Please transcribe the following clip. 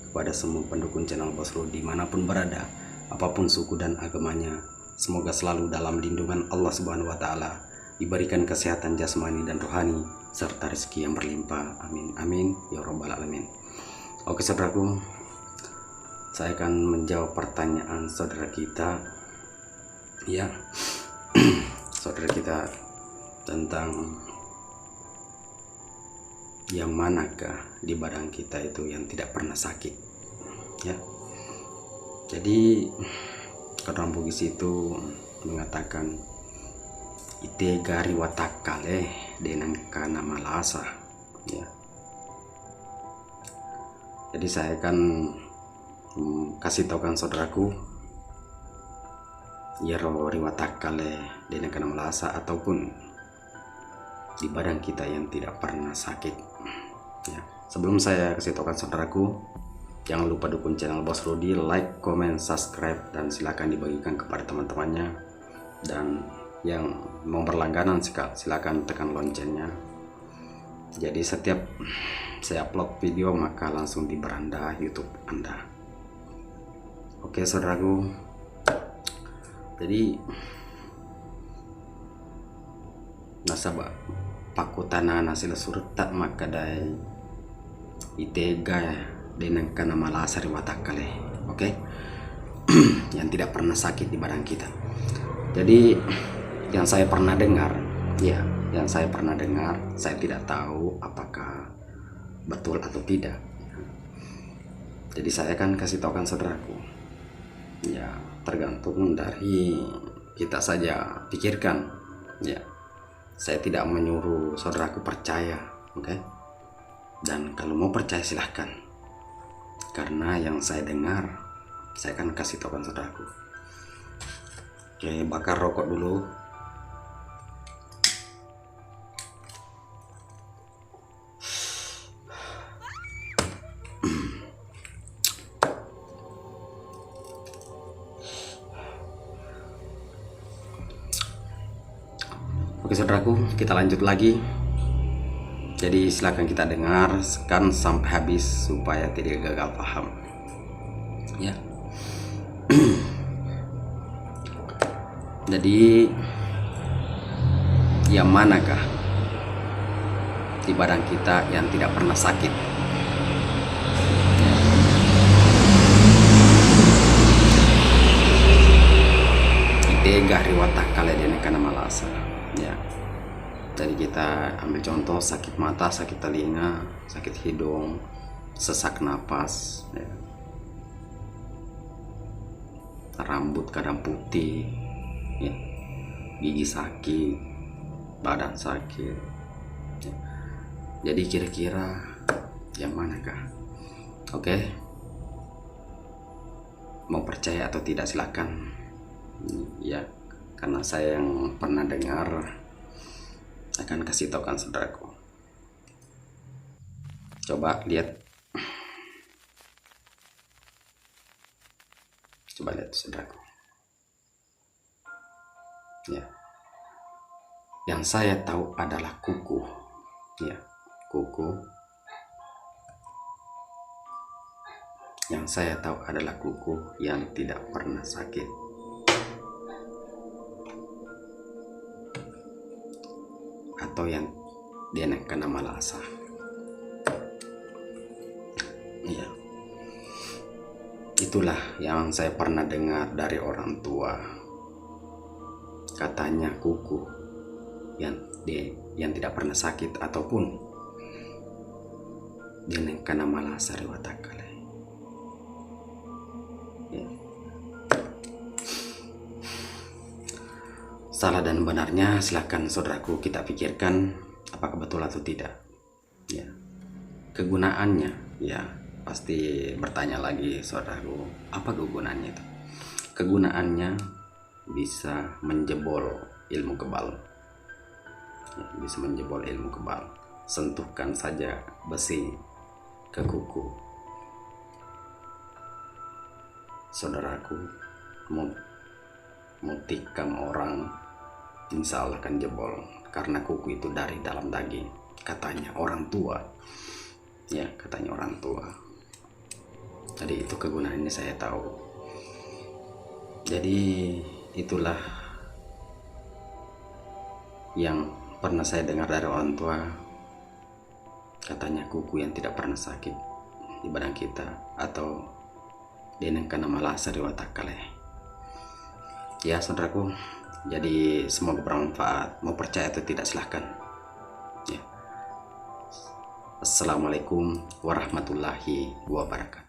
kepada semua pendukung channel Bos Rudi dimanapun berada, apapun suku dan agamanya. Semoga selalu dalam lindungan Allah Subhanahu wa Ta'ala, diberikan kesehatan jasmani dan rohani, serta rezeki yang berlimpah. Amin amin ya robbal alamin. Oke saudaraku, saya akan menjawab pertanyaan saudara kita, ya. Saudara kita tentang yang manakah di badan kita itu yang tidak pernah sakit, ya. Jadi orang Bugis itu mengatakan ite gari watakale dengan kana malasa, ya. Jadi saya akan kasih tahukan saudaraku ya riwatakale dengan kana malasa ataupun di badan kita yang tidak pernah sakit, ya. Sebelum saya kasih tahukan saudaraku, jangan lupa dukung channel Bos Rudi, like, comment, subscribe, dan silakan dibagikan kepada teman-temannya. Dan yang mau berlangganan silakan tekan loncengnya. Jadi setiap saya upload video maka langsung di beranda YouTube Anda. Oke saudaraku, jadi nasabah pakutana nasila surut tak maka dai itega dengan kana malasa riwatakale, oke. Yang tidak pernah sakit di badan kita. Jadi yang saya pernah dengar, ya, yang saya pernah dengar, saya tidak tahu apakah betul atau tidak. Jadi saya akan kasih tahukan saudaraku, ya, tergantung dari kita saja pikirkan, ya. Saya tidak menyuruh saudaraku percaya, oke. Dan kalau mau percaya silahkan, karena yang saya dengar saya akan kasih tahukan saudaraku. Oke, bakar rokok dulu. Oke saudaraku, kita lanjut lagi. Jadi silakan kita dengarkan sampai habis supaya tidak gagal paham, ya. Jadi yang manakah di badan kita yang tidak pernah sakit? Itega riwatakale dene kana malasa, ya. Jadi kita ambil contoh sakit mata, sakit telinga, sakit hidung, sesak napas, ya. Rambut kadang putih, ya. Gigi sakit, badan sakit, ya. Jadi kira-kira yang manakah? Oke, mau percaya atau tidak silakan, ya. Karena saya yang pernah dengar akan kasih tahukan saudaraku. Coba lihat, saudaraku, ya. Yang saya tahu adalah kuku, ya, kuku. Yang saya tahu adalah kuku yang tidak pernah sakit. Atau yang dia kena malasa, iya. Itulah yang saya pernah dengar dari orang tua. Katanya kuku yang tidak pernah sakit ataupun dia kena malasa riwatakale, ya. Salah dan benarnya silahkan saudaraku kita pikirkan apakah betul atau tidak, ya. Kegunaannya, ya, pasti bertanya lagi saudaraku, apa kegunaannya itu? Kegunaannya bisa menjebol ilmu kebal, ya, bisa menjebol ilmu kebal. Sentuhkan saja besi ke kuku saudaraku, mau tikam orang, insya Allah akan jebol, karena kuku itu dari dalam daging, katanya orang tua, ya, katanya orang tua. Jadi itu kegunaannya saya tahu. Jadi itulah yang pernah saya dengar dari orang tua, katanya kuku yang tidak pernah sakit di badan kita, atau denengkan nama lasari watakale. Ya saudaraku, jadi semoga bermanfaat. Mau percaya atau tidak silahkan ya. Assalamualaikum warahmatullahi wabarakatuh.